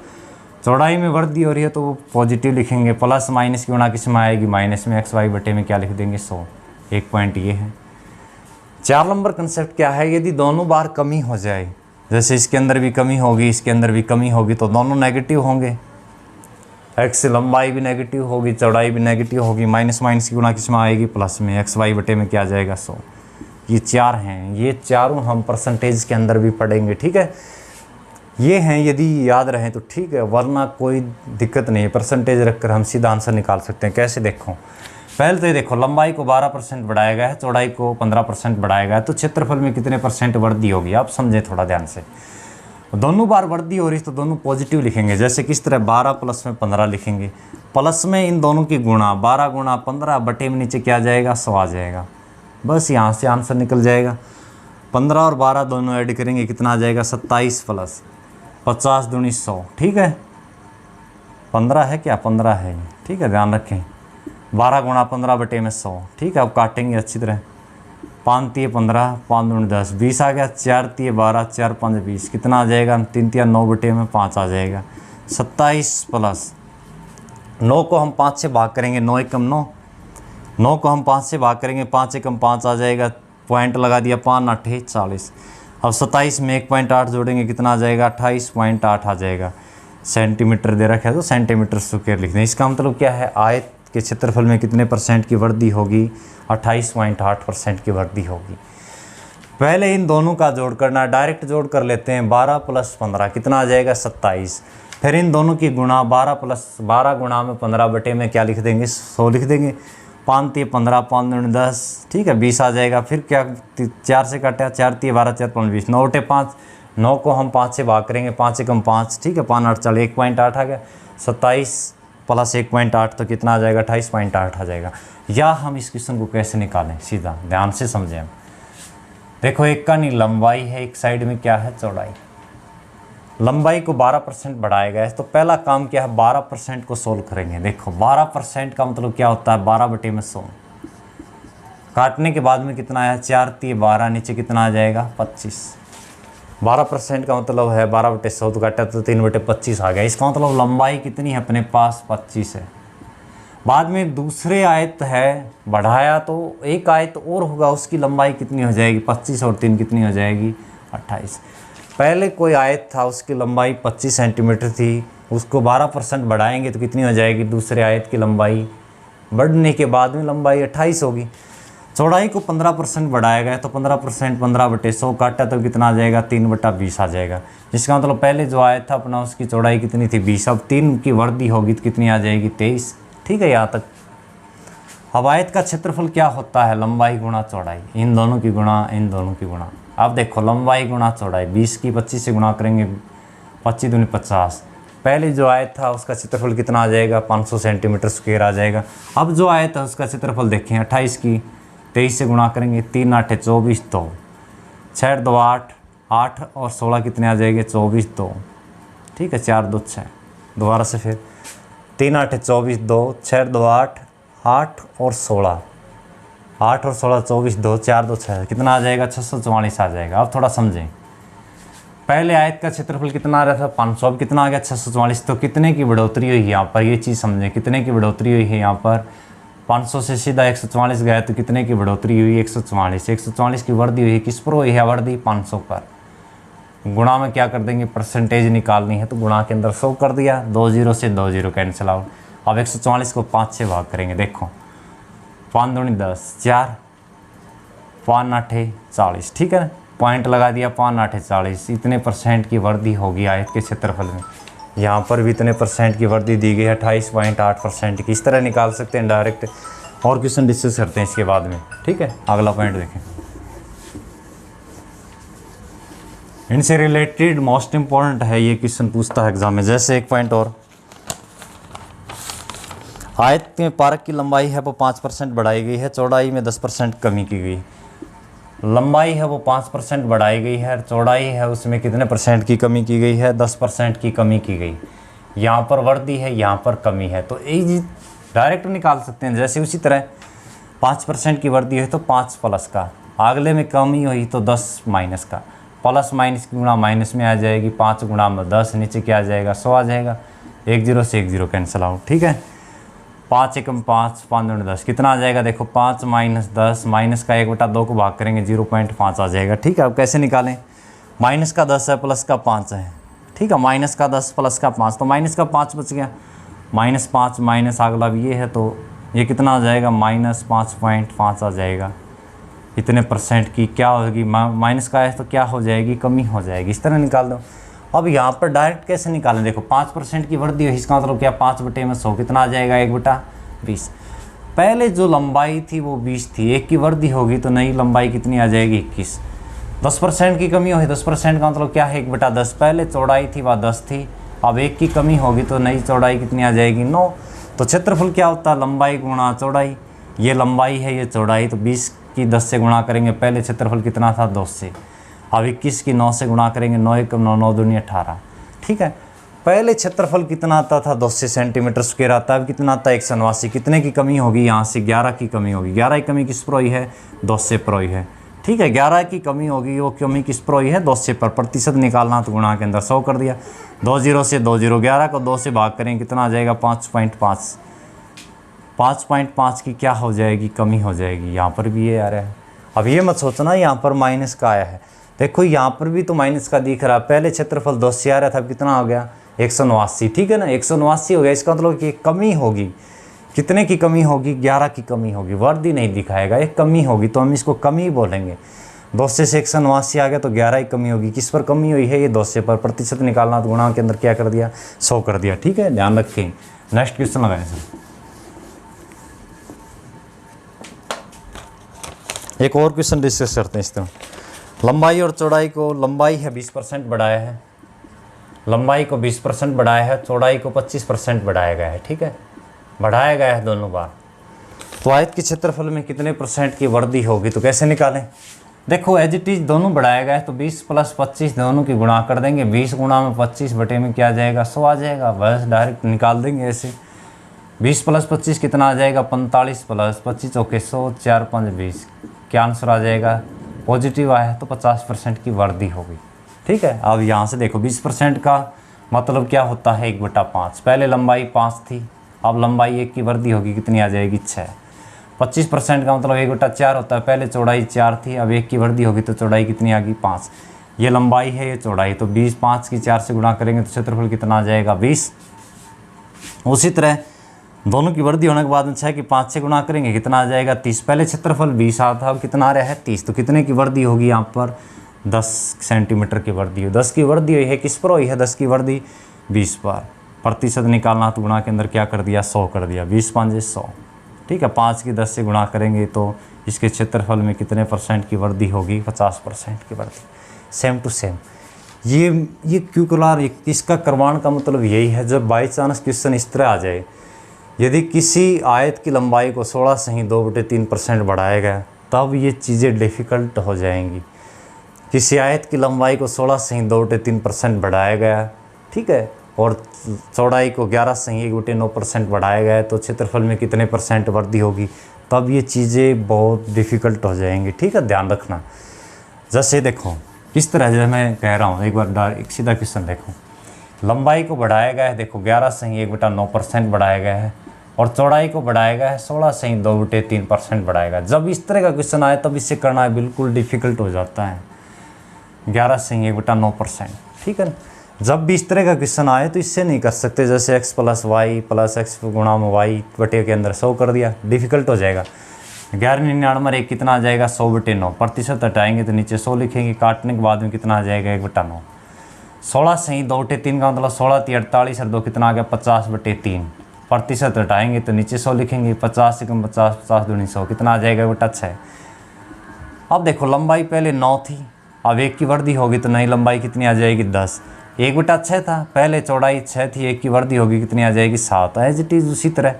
चौड़ाई में वृद्धि हो रही है तो वो पॉजिटिव लिखेंगे, प्लस माइनस की गुणा किस में आएगी, माइनस में, एक्स वाई बटे में क्या लिख देंगे, 100। एक पॉइंट ये है। 4 नंबर कंसेप्ट क्या है, यदि दोनों बार कमी हो जाए, जैसे इसके अंदर भी कमी होगी, इसके अंदर भी कमी होगी, तो दोनों नेगेटिव होंगे, एक्स लंबाई भी नेगेटिव होगी, चौड़ाई भी नेगेटिव होगी, माइनस माइनस की गुणा किस में आएगी, प्लस में, एक्स वाई बटे में क्या आ जाएगा, 100। ये 4 हैं, ये चारों हम परसेंटेज के अंदर भी पढ़ेंगे, ठीक है। ये हैं, यदि याद रहें तो ठीक है, वरना कोई दिक्कत नहीं है, परसेंटेज रखकर हम सीधा आंसर निकाल सकते हैं। कैसे, देखो, पहले तो ये देखो, लंबाई को 12% बढ़ाया गया है, चौड़ाई को 15% बढ़ाया गया है, तो क्षेत्रफल में कितने % वृद्धि होगी, आप समझें थोड़ा ध्यान से। दोनों बार वृद्धि हो रही है तो दोनों पॉजिटिव लिखेंगे, जैसे किस तरह, 12 प्लस में 15 लिखेंगे, प्लस में इन दोनों की गुणा, 12 गुणा 15 बटे में नीचे क्या आ जाएगा, 100 आ जाएगा, बस यहाँ से आंसर निकल जाएगा। 15 और 12 दोनों ऐड करेंगे, कितना आ जाएगा, 27 प्लस 50 दूनी 100, ठीक है। 15 है क्या, 15 है, ठीक है, ध्यान रखें। 12 गुणा 15 बटे में 100, ठीक है। अब काटेंगे अच्छी तरह, 5 तिये 15, 5 दूनी 10, 20 आ गया, 4 तिये 12, 4 5 20, कितना आ जाएगा, 3 तिया 9 बटे में 5 आ जाएगा। 27 प्लस 9 को हम 5 से भाग करेंगे, 9 एकम 9, 9 को हम 5 से भाग करेंगे, 5 एकम 5 आ जाएगा, पॉइंट लगा दिया, 5 8 40। अब 27 में 1.8 जोड़ेंगे, कितना आ जाएगा, 28.8 आ जाएगा। सेंटीमीटर दे रखा है तो सेंटीमीटर स्क्वायर लिख दें। इसका मतलब क्या है, आयत के क्षेत्रफल में कितने % की वृद्धि होगी, 28.8% की वृद्धि होगी। पहले इन दोनों का जोड़ करना, डायरेक्ट जोड़ कर लेते हैं, 12 प्लस 15 कितना आ जाएगा, 27। फिर इन दोनों की गुणा, 12 गुणा में 15 बटे में क्या लिख देंगे, 100 लिख देंगे। 5 तिये 15, 5 दूनी 10, ठीक है, 20 आ जाएगा। फिर क्या, 4 से काटा, 4 तिये 12, 4 5 20, 9 बटे 5, 9 को हम 5 से भाग करेंगे, 5 एकम 5, ठीक है, 5 8 40, 1.8 आ गया। 27 प्लस 1.8 तो कितना आ जाएगा, 28.8 आ जाएगा। या हम इस क्वेश्चन को कैसे निकालें, सीधा ध्यान से समझें। देखो, एक का नहीं लंबाई है, एक साइड में क्या है, चौड़ाई। लंबाई को 12% बढ़ाया गया है, तो पहला काम क्या है, 12% को सोल्व करेंगे। देखो, 12% का मतलब क्या होता है, 12 बटे में 100, काटने के बाद में कितना आया, 4 तिये 12, नीचे कितना आ जाएगा, 25। 12% का मतलब है 12 बटे 100, तो काटा तो 3 बटे 25 आ गया। इसका मतलब लंबाई कितनी है अपने पास, 25 है। बाद में दूसरे आयत है, बढ़ाया तो एक आयत और होगा, उसकी लंबाई कितनी हो जाएगी, 25 और 3 कितनी हो जाएगी, 28। पहले कोई आयत था, उसकी लंबाई 25 सेंटीमीटर थी, उसको 12% बढ़ाएंगे तो कितनी हो जाएगी, दूसरे आयत की लंबाई, बढ़ने के बाद में लंबाई 28 होगी। चौड़ाई को 15% बढ़ाया गया, तो 15% 15 बटे 100 काटा तो कितना आ जाएगा, 3 बटा 20 आ जाएगा। जिसका मतलब पहले जो आयत था अपना, उसकी चौड़ाई कितनी थी, 20, अब 3 की वृद्धि होगी तो कितनी आ जाएगी, 23, ठीक है, यहाँ तक। अब आयत का क्षेत्रफल क्या होता है, लंबाई गुणा चौड़ाई, इन दोनों की गुणा, इन दोनों की गुणा, अब देखो लंबाई गुणा चौड़ाई, 20 की 25 से गुणा करेंगे, 25 दूनी 50। पहले जो आयत था उसका क्षेत्रफल कितना आ जाएगा, 500 सेंटीमीटर स्क्वायर आ जाएगा। अब जो आयत है उसका क्षेत्रफल देखें, 28 की 23 से गुणा करेंगे, 3 8 24 2, 6 2 8, 8 और 16 कितने आ जाएंगे, 24 2, ठीक है, 4 2 6। दोबारा से फिर 3 8 24 2, 6 2 8, 8 और 16, 8 और 16 24 2, 4 2 6, कितना आ जाएगा, 644 आ जाएगा। अब थोड़ा समझें, पहले आयत का क्षेत्रफल कितना आ रहा था, 500, अब कितना आ गया, 644। तो कितने की बढ़ोतरी हुई यहाँ पर, ये चीज़ समझें, कितने की बढ़ोतरी हुई है यहाँ पर। 500 से सीधा 144 गया तो कितने की बढ़ोतरी हुई, 144। 144 की वृद्धि हुई, किस पर हुई है वृद्धि, 500 पर। गुणा में क्या कर देंगे, परसेंटेज निकालनी है तो गुणा के अंदर 100 कर दिया, 2 0 से 2 0 कैंसिल आउट। अब 144 को 5 से भाग करेंगे, देखो 5 दूनी 10, 4 5 8 40, ठीक है ना, पॉइंट लगा दिया, 5 8 40। इतने परसेंट की वृद्धि होगी आयत के क्षेत्रफल में। यहाँ पर भी इतने परसेंट की वृद्धि दी गई है, 28.8% की। इस तरह निकाल सकते हैं डायरेक्ट। और क्वेश्चन डिस्कस करते हैं इसके बाद में, ठीक है। अगला पॉइंट देखें, इनसे रिलेटेड मोस्ट इंपॉर्टेंट है, ये क्वेश्चन पूछता है एग्जाम में। जैसे एक पॉइंट और, आयत में पार्क की लंबाई है वो 5% बढ़ाई गई है, चौड़ाई में 10% कमी की गई। लंबाई है वो 5% बढ़ाई गई है, चौड़ाई है उसमें कितने परसेंट की कमी की गई है, 10% की कमी की गई। यहाँ पर वृद्धि है, यहाँ पर कमी है, तो ये डायरेक्ट निकाल सकते हैं। जैसे उसी तरह 5% की वृद्धि हुई तो 5 प्लस का, अगले में कमी हुई तो 10 माइनस का, प्लस माइनस की गुणा माइनस में आ जाएगी, 5 गुणा में 10, नीचे क्या आ जाएगा, 100 आ जाएगा। 1 0 से 1 0 कैंसिल आउट, ठीक है। 5 एकम 5, 5 दूनी 10, कितना आ जाएगा, देखो 5 माइनस 10, माइनस का 1/2 को भाग करेंगे 0.5 आ जाएगा, ठीक है। अब कैसे निकालें, माइनस का 10 है, प्लस का 5 है, ठीक है। माइनस का 10 प्लस का 5, तो माइनस का 5 बच गया, -5 माइनस अगला भी ये है, तो ये कितना आ जाएगा, -5.5 आ जाएगा। इतने परसेंट की क्या होगी, माइनस का है तो क्या हो जाएगी, कमी हो जाएगी। इस तरह निकाल दो। अब यहाँ पर डायरेक्ट कैसे निकालें, देखो 5% की वृद्धि हुई, इसका मतलब क्या, 5/100 कितना आ जाएगा, 1/20। पहले जो लंबाई थी वो 20 थी, 1 की वृद्धि होगी तो नई लंबाई कितनी आ जाएगी, 21। 10% की कमी होगी, 10% का मतलब क्या है, 1/10। पहले चौड़ाई थी वह 10 थी, अब 1 की कमी होगी तो नई चौड़ाई कितनी आ जाएगी, 9। तो क्षेत्रफल क्या होता है, लंबाई गुणा चौड़ाई। ये लंबाई है, ये चौड़ाई, तो 20 की 10 से गुणा करेंगे, पहले क्षेत्रफल कितना था, 2 से। अब 21 की 9 से गुणा करेंगे, 9 एकम 9, 9 दूनी 18, ठीक है। पहले क्षेत्रफल कितना आता था, 200 सेंटीमीटर स्क्वायर आता है, अब कितना आता है, 189। कितने की कमी होगी, यहाँ से 11 की कमी होगी। 11 की कमी किस पर हुई है, 200 पर हुई है, ठीक है। 11 की कमी होगी, वो कमी किस पर हुई है, 200 पर। प्रतिशत निकालना तो गुणा के अंदर 100 कर दिया, 2 0 से 2 0, 11 को 2 से भाग करेंगे, कितना आ जाएगा, 5.5। 5.5 की क्या हो जाएगी, कमी हो जाएगी। यहाँ पर भी ये आ रहा है। अब ये मत सोचना यहाँ पर माइनस का आया है, देखो यहाँ पर भी तो माइनस का दिख रहा है। पहले क्षेत्रफल 200 आ रहा था, अब कितना हो गया, 189, ठीक है ना, 189 हो गया। इसका मतलब कि कमी होगी, कितने की कमी होगी, 11 की कमी होगी। वृद्धि नहीं दिखाएगा, एक कमी होगी, तो हम इसको कमी बोलेंगे। 200 से 189 आ गया तो 11 की कमी होगी। किस पर कमी हुई है, ये 200 पर। प्रतिशत निकालना तो गुणा के अंदर क्या कर दिया, 100 कर दिया, ठीक है, ध्यान रखें। नेक्स्ट क्वेश्चन लगाए सर, एक और क्वेश्चन डिस्कस करते हैं इस तरह। लंबाई और चौड़ाई को, लंबाई है 20% बढ़ाया है, लंबाई को 20% बढ़ाया है, चौड़ाई को 25% बढ़ाया गया है, ठीक है, बढ़ाया गया है दोनों बार। तो आयत के क्षेत्रफल में कितने परसेंट की वृद्धि होगी, तो कैसे निकालें, देखो एज इट इज दोनों बढ़ाया गया है, तो 20 + 25 दोनों की गुणा कर देंगे। 20 गुणा में 25 बटे में क्या आ जाएगा, 100 आ जाएगा। बस डायरेक्ट निकाल देंगे ऐसे। 20 + 25 कितना आ जाएगा, 45 + 25 चौके 100, 4 5 20, क्या आंसर आ जाएगा, पॉजिटिव आया है तो 50% की वृद्धि होगी, ठीक है। अब यहाँ से देखो 20% का मतलब क्या होता है, 1/5। पहले लंबाई 5 थी, अब लंबाई 1 की वृद्धि होगी, कितनी आ जाएगी, 6। 25% का मतलब 1/4 होता है, पहले चौड़ाई 4 थी, अब 1 की वृद्धि होगी तो चौड़ाई कितनी आ गई, 5। ये लंबाई है, ये चौड़ाई, तो 20 5 की 4 से गुणा करेंगे तो क्षेत्रफल कितना आ जाएगा, 20। उसी तरह दोनों की वृद्धि होने के बाद में 6 की 5 से गुणा करेंगे, कितना आ जाएगा, 30। पहले क्षेत्रफल 20 आता था, अब कितना आ रहा है, 30। तो कितने की वृद्धि होगी यहाँ पर, 10 सेंटीमीटर की वृद्धि हुई। 10 की वृद्धि हुई है, किस पर हुई है, 10 की वृद्धि 20 पर। प्रतिशत निकालना तो गुणा के अंदर क्या कर दिया, 100 कर दिया। 20 5 100, ठीक है। 5 की 10 से गुणा करेंगे तो इसके क्षेत्रफल में कितने परसेंट की वृद्धि होगी? 50% की वृद्धि। सेम टू सेम ये क्यूकुलर इसका करवाण का मतलब यही है, जब बाई चांस क्वेश्चन इस तरह आ जाए, यदि किसी आयत की लंबाई को 16 से ही 2/3% बढ़ाया गया तब ये चीज़ें डिफ़िकल्ट हो जाएंगी। किसी आयत की लंबाई को 16 से ही 2/3% बढ़ाया गया, ठीक है, और चौड़ाई को 11 से ही 1/9% बढ़ाया गया, तो क्षेत्रफल में कितने परसेंट वृद्धि होगी? तब ये चीज़ें बहुत डिफ़िकल्ट हो जाएंगी, ठीक है, ध्यान रखना। जैसे देखो किस तरह जो मैं कह रहा हूँ, एक बार एक सीधा क्वेश्चन देखो। लंबाई को बढ़ाया गया है, देखो 11 से ही 1/9% बढ़ाया गया है, और चौड़ाई को बढ़ाया गया है 16 से ही 2/3% बढ़ाया गया। जब इस तरह का क्वेश्चन आए तब इससे करना बिल्कुल डिफ़िकल्ट हो जाता है। 11 से ही 1/9%, ठीक है ना। जब भी इस तरह का क्वेश्चन आए तो इससे नहीं कर सकते, जैसे x + y + x गुणा में y बटे के अंदर 100 कर दिया, डिफ़िकल्ट हो जाएगा। 1199 1 कितना आ जाएगा? 100/9। प्रतिशत हटाएंगे तो नीचे 100 लिखेंगे, काटने के बाद में कितना आ जाएगा? 1/9। 16 से ही 2/3 का मतलब 16 × 48 और 2 कितना आ गया? 50/3। प्रतिशत हटाएंगे तो नीचे 100 लिखेंगे, 50 से कम 50, 50 दूनी 100 कितना आ जाएगा? 1/6। अब देखो लंबाई पहले 9 थी, अब 1 की वृद्धि होगी तो नई लंबाई कितनी आ जाएगी? 10। 1/6 था, पहले चौड़ाई 6 थी, 1 की वृद्धि होगी कितनी आ जाएगी? 7। एज इट इज़ उसी तरह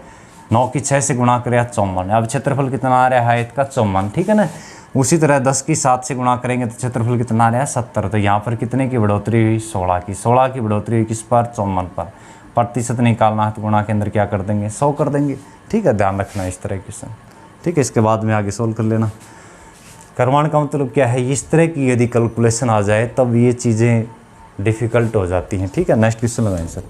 9 की 6 से गुणा करें 54। अब क्षेत्रफल कितना आ रहा है? आयत का 54, ठीक है ना। उसी तरह 10 की 7 से गुणा करेंगे तो क्षेत्रफल कितना आ रहा है? 70। तो यहाँ पर कितने की बढ़ोतरी हुई? 16 की। 16 की बढ़ोतरी हुई किस पर? 54 पर। प्रतिशत निकालना है तो गुणा के अंदर क्या कर देंगे? 100 कर देंगे, ठीक है, ध्यान रखना इस तरह क्वेश्चन, ठीक है। इसके बाद में आगे सोल्व कर लेना। करवाण का मतलब क्या है? इस तरह की यदि कैलकुलेशन आ जाए तब ये चीज़ें डिफ़िकल्ट हो जाती हैं, ठीक है। नेक्स्ट क्वेश्चन लगाएं सर।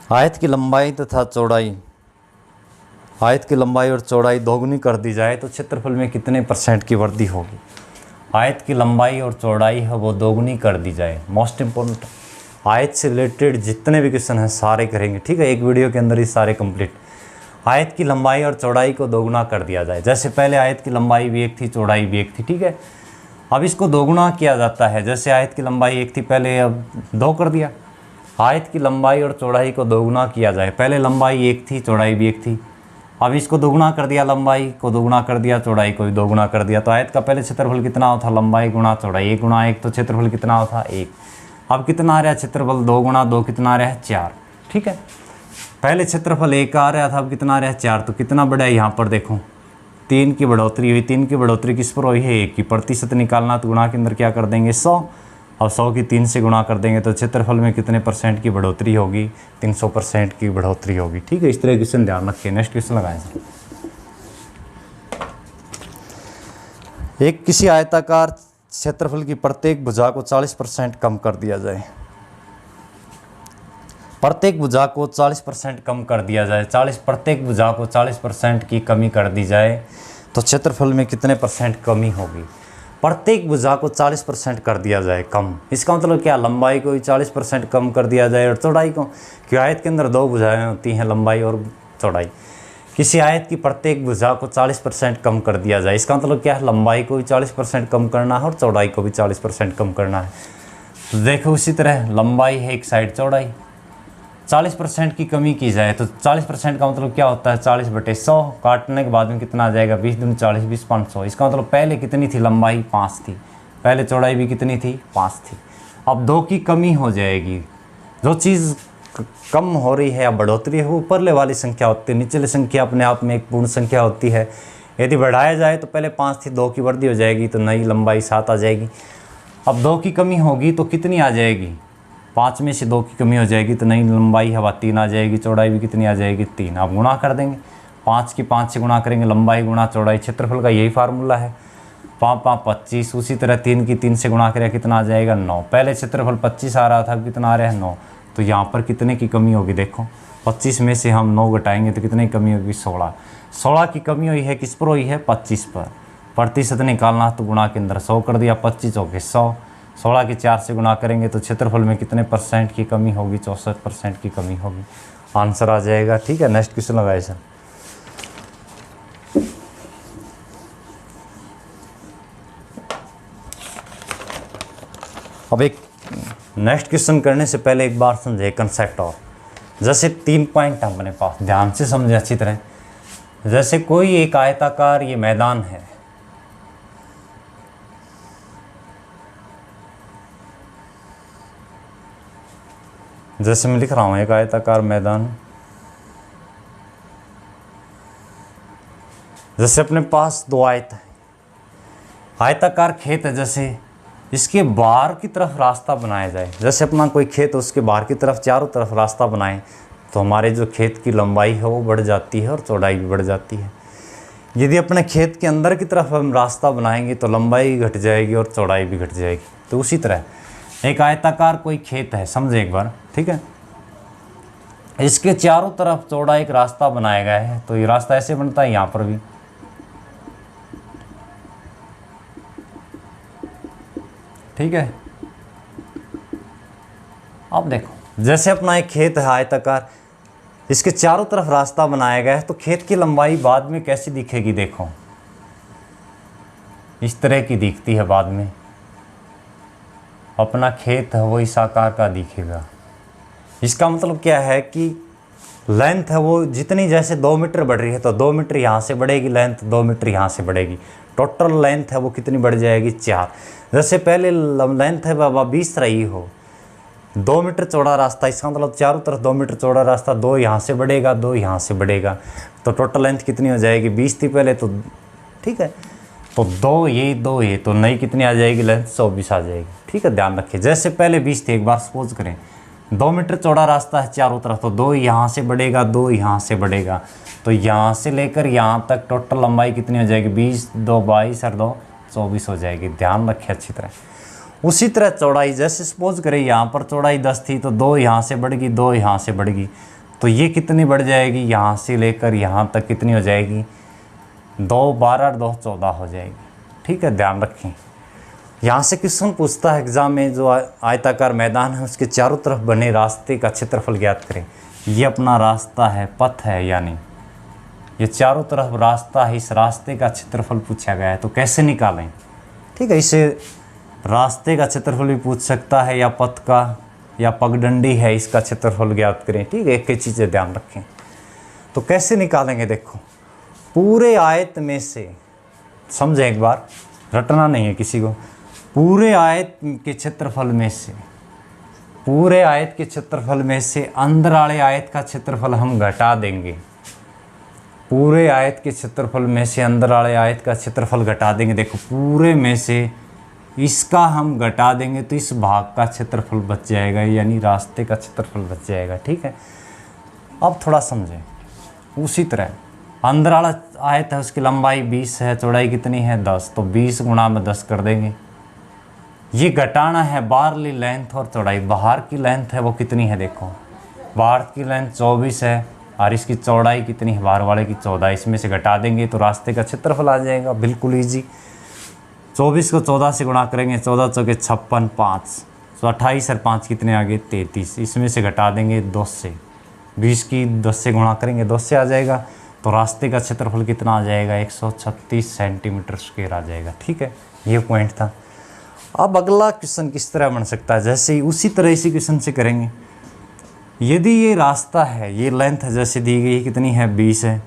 आयत की लंबाई तथा चौड़ाई, आयत की लंबाई और चौड़ाई दोगुनी कर दी जाए तो क्षेत्रफल में कितने % की वृद्धि होगी? आयत की लंबाई और चौड़ाई है वो दोगुनी कर दी जाए। मोस्ट इम्पोर्टेंट, आयत से रिलेटेड जितने भी क्वेश्चन हैं सारे करेंगे, ठीक है, एक वीडियो के अंदर ही सारे कंप्लीट। आयत की लंबाई और चौड़ाई को दोगुना कर दिया जाए। जैसे पहले आयत की लंबाई भी 1 थी, चौड़ाई भी 1 थी, ठीक है। अब इसको दोगुना किया जाता है, जैसे आयत की लंबाई 1 थी पहले, अब 2 कर दिया। आयत की लंबाई और चौड़ाई को दोगुना किया जाए, पहले लंबाई 1 थी, चौड़ाई भी 1 थी, अब इसको दोगुना कर दिया, लंबाई को दोगुना कर दिया, चौड़ाई को भी दोगुना कर दिया। तो आयत का पहले क्षेत्रफल कितना होता? लंबाई गुणा चौड़ाई, 1 × 1 तो क्षेत्रफल कितना होता? 1। अब कितना आ रहा है क्षेत्रफल? 2 × 2 कितना आ रहा है? 4, ठीक है। पहले क्षेत्रफल 1 आ रहा था, अब कितना आ रहा है? 4। तो कितना बढ़ा है? यहाँ पर देखो 3 की बढ़ोतरी हुई। 3 की बढ़ोतरी किस पर हुई है? 1 की। प्रतिशत निकालना तो गुणा के अंदर क्या कर देंगे? 100। अब 100 की 3 से गुणा कर देंगे तो क्षेत्रफल में कितने % की बढ़ोतरी होगी? 300% की बढ़ोतरी होगी, ठीक है। इस तरह क्वेश्चन ध्यान रखिए। नेक्स्ट क्वेश्चन लगाएं सर। एक किसी आयताकार क्षेत्रफल की प्रत्येक भुजा को 40% कम कर दिया जाए। प्रत्येक भुजा को 40% कम कर दिया जाए, प्रत्येक भुजा को 40% की कमी कर दी जाए तो क्षेत्रफल में कितने % कमी होगी? प्रत्येक भुजा को 40% कर दिया जाए कम, इसका मतलब क्या? लंबाई को 40% कम कर दिया जाए और चौड़ाई को, क्योंकि आयत के अंदर 2 भुजाएं होती हैं, लंबाई और चौड़ाई। किसी आयत की प्रत्येक भुजा को 40% कम कर दिया जाए, इसका मतलब क्या है? लंबाई को भी 40% कम करना है और चौड़ाई को भी 40% कम करना है। तो देखो उसी तरह लंबाई है एक साइड, चौड़ाई 40% की कमी की जाए तो 40% का मतलब क्या होता है? 40/100। काटने के बाद में कितना आ जाएगा? 20 दूनी 40, 20 500। इसका मतलब पहले कितनी थी? लंबाई 5 थी, पहले चौड़ाई भी कितनी थी? 5 थी। अब 2 की कमी हो जाएगी। जो चीज़ कम हो रही है या बढ़ोतरी है वो ऊपरले वाली संख्या होती है, निचली संख्या अपने आप में एक पूर्ण संख्या होती है। यदि बढ़ाया जाए तो पहले 5 थी, 2 की वृद्धि हो जाएगी तो नई लंबाई 7 आ जाएगी। अब 2 की कमी होगी तो कितनी आ जाएगी? 5 में से 2 की कमी हो जाएगी तो नई लंबाई हवा 3 आ जाएगी, चौड़ाई भी कितनी आ जाएगी? 3। आप गुणा कर देंगे, 5 की 5 से गुणा करेंगे, लंबाई गुणा चौड़ाई, क्षेत्रफल का यही फार्मूला है, 5 5 25। उसी तरह 3 की 3 से गुणा करें, कितना आ जाएगा? 9। पहले क्षेत्रफल 25 आ रहा था, कितना आ रहा है? 9। तो यहाँ पर कितने की कमी होगी? देखो 25 में से हम 9 घटाएंगे तो कितनी कमी होगी? 16। 16 की कमी हुई है, किस पर हुई है? 25 पर। प्रतिशत निकालना तो गुणा के अंदर 100 कर दिया, 25 हो गए 100। 16 की 4 से गुणा करेंगे तो क्षेत्रफल में कितने % की कमी होगी? 64% की कमी होगी। आंसर आ जाएगा, ठीक है। नेक्स्ट क्वेश्चन लगाए सर। अब एक नेक्स्ट क्वेश्चन करने से पहले एक बार समझे कंसेप्ट और, जैसे 3 पॉइंट अपने पास, ध्यान से समझे अच्छी तरह। जैसे कोई एक आयताकार ये मैदान है, जैसे मैं लिख रहा हूँ एक आयताकार मैदान, जैसे अपने पास 2 आयत है, आयताकार खेत है, जैसे इसके बाहर की तरफ रास्ता बनाया जाए, जैसे अपना कोई खेत है उसके बाहर की तरफ चारों तरफ रास्ता बनाएं, तो हमारे जो खेत की लंबाई है वो बढ़ जाती है और चौड़ाई भी बढ़ जाती है। यदि अपने खेत के अंदर की तरफ हम रास्ता बनाएंगे तो लंबाई घट जाएगी और चौड़ाई भी घट जाएगी। तो उसी तरह एक आयताकार कोई खेत है, समझे एक बार, ठीक है, इसके चारों तरफ चौड़ा एक रास्ता बनाया गया है, तो ये रास्ता ऐसे बनता है, यहाँ पर भी ठीक है। अब देखो जैसे अपना एक खेत है आयताकार, इसके चारों तरफ रास्ता बनाया गया है, तो खेत की लंबाई बाद में कैसी दिखेगी, देखो इस तरह की दिखती है बाद में। अपना खेत है वो इस आकार का दिखेगा। इसका मतलब क्या है कि लेंथ है वो जितनी, जैसे 2 मीटर बढ़ रही है तो 2 मीटर यहाँ से बढ़ेगी लेंथ, 2 मीटर यहाँ से बढ़ेगी, टोटल लेंथ है वो कितनी बढ़ जाएगी, 4। जैसे पहले लेंथ है बाबा 20 रही हो, 2 मीटर चौड़ा रास्ता, इसका मतलब चारों तरफ 2 मीटर चौड़ा रास्ता, 2 यहाँ से बढ़ेगा 2 यहाँ से बढ़ेगा, तो टोटल लेंथ कितनी हो जाएगी, 20 थी पहले, तो ठीक है, तो 2 ये तो नई कितनी आ जाएगी लेंथ, 24 आ जाएगी। ठीक है, ध्यान रखिए, जैसे पहले 20 थी, एक बार सपोज करें 2 मीटर चौड़ा रास्ता है चारों तरफ, तो 2 यहाँ से बढ़ेगा 2 यहाँ से बढ़ेगा, तो यहाँ से लेकर यहाँ तक टोटल लंबाई कितनी हो जाएगी, 20, 2 22 और 2 24 हो जाएगी। ध्यान रखिए अच्छी तरह। उसी तरह चौड़ाई, जैसे सपोज करें यहाँ पर चौड़ाई 10 थी, तो 2 यहाँ से बढ़ेगी 2 यहाँ से बढ़ेगी, तो ये कितनी बढ़ जाएगी, यहाँ से लेकर यहाँ तक कितनी हो जाएगी, 2 12 और 2 14 हो जाएगी। ठीक है, ध्यान रखें। यहाँ से क्वेश्चन पूछता है एग्जाम में, जो आयताकार मैदान है उसके चारों तरफ बने रास्ते का क्षेत्रफल ज्ञात करें। ये अपना रास्ता है, पथ है, यानी ये चारों तरफ रास्ता है, इस रास्ते का क्षेत्रफल पूछा गया है, तो कैसे निकालें। ठीक है, इसे रास्ते का क्षेत्रफल भी पूछ सकता है, या पथ का, या पगडंडी है इसका क्षेत्रफल ज्ञात करें। ठीक है, एक एक चीज़ें ध्यान रखें। तो कैसे निकालेंगे, देखो पूरे आयत में से, समझे एक बार, रटना नहीं है किसी को, पूरे आयत के क्षेत्रफल में से, पूरे आयत के क्षेत्रफल में से अंदर वाले आयत का क्षेत्रफल हम घटा देंगे। पूरे आयत के क्षेत्रफल में से अंदर वाले आयत का क्षेत्रफल घटा देंगे। देखो पूरे में से इसका हम घटा देंगे तो इस भाग का क्षेत्रफल बच जाएगा, यानी रास्ते का क्षेत्रफल बच जाएगा। ठीक है, अब थोड़ा समझें। उसी तरह अंदर वाला आयत है, उसकी लंबाई 20 है, चौड़ाई कितनी है 10, तो 20 गुणा में 10 कर देंगे। ये घटाना है बाहरली लेंथ और चौड़ाई। बाहर की लेंथ है वो कितनी है, देखो बाहर की लेंथ 24 है और इसकी चौड़ाई कितनी है, बाहर वाले की 14, इसमें से घटा देंगे तो रास्ते का क्षेत्रफल आ जाएगा। बिल्कुल ईजी। 24 को 14 से गुणा करेंगे, 14 चौके 56, 5 तो 28 और 5 कितने आ गए 33, इसमें से घटा देंगे 10 से, 20 की 10 से गुणा करेंगे 10 से आ जाएगा, तो रास्ते का क्षेत्रफल कितना आ जाएगा 136 सेंटीमीटर स्क्वायर आ जाएगा। ठीक है, ये पॉइंट था। अब अगला क्वेश्चन किस तरह बन सकता है, जैसे ही उसी तरह इसी क्वेश्चन से करेंगे। यदि ये रास्ता है, ये लेंथ है जैसे दी गई कितनी है 20 है,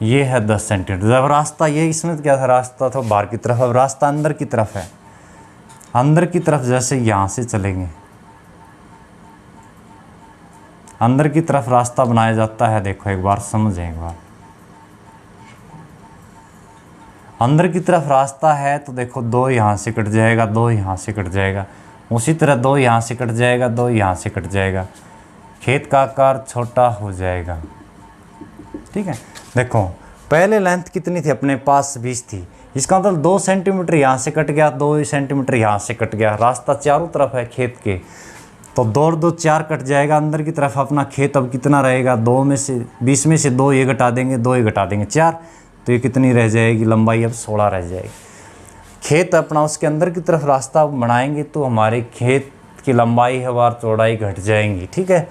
ये है 10 सेंटीमीटर। जब रास्ता ये, इसमें क्या था, रास्ता था बाहर की तरफ, अब रास्ता अंदर की तरफ है। अंदर की तरफ जैसे यहाँ से चलेंगे, अंदर की तरफ रास्ता बनाया जाता है। देखो एक बार समझें, एक बार अंदर की तरफ रास्ता है तो देखो 2 यहाँ से कट जाएगा, 2 यहाँ से कट जाएगा, उसी तरह 2 यहाँ से कट जाएगा, 2 यहाँ से कट जाएगा, खेत का आकार छोटा हो जाएगा। ठीक है, देखो पहले लेंथ कितनी थी अपने पास 20 थी, इसका मतलब 2 सेंटीमीटर यहाँ से कट गया, 2 सेंटीमीटर यहाँ से कट गया। रास्ता चारों तरफ है खेत के, तो 2 और 2 4 कट जाएगा। अंदर की तरफ अपना खेत अब कितना रहेगा, 2 में से 20 में से 2 ये घटा देंगे, 2 ये घटा देंगे 4, तो ये कितनी रह जाएगी, लंबाई अब 16 रह जाएगी। खेत अपना उसके अंदर की तरफ रास्ता बनाएंगे तो हमारे खेत की लंबाई है और चौड़ाई घट जाएंगी। ठीक है,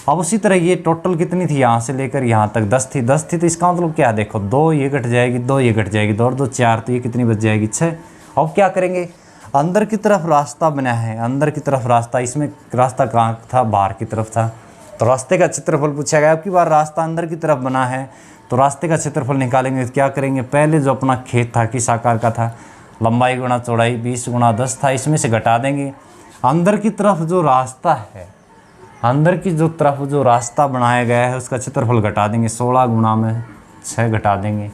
अब उसी तरह ये टोटल कितनी थी, यहाँ से लेकर यहाँ तक 10 थी, 10 थी, तो इसका मतलब क्या है, देखो 2 ये घट जाएगी, 2 ये घट जाएगी, 2 और 2 4, तो ये कितनी बच जाएगी 6। अब क्या करेंगे, अंदर की तरफ रास्ता बना है, अंदर की तरफ रास्ता, इसमें रास्ता कहाँ था, बाहर की तरफ था। तो रास्ते का क्षेत्रफल पूछा गया। अब की बार रास्ता अंदर की तरफ बना है तो रास्ते का क्षेत्रफल निकालेंगे। तो क्या करेंगे, पहले जो अपना खेत था किस आकार का था, लंबाई गुणा चौड़ाई 20 गुणा 10 था, इसमें से घटा देंगे। अंदर की तरफ जो रास्ता है, अंदर की जो तरफ जो रास्ता बनाया गया है उसका क्षेत्रफल घटा देंगे। 16 गुणा में 6 घटा देंगे।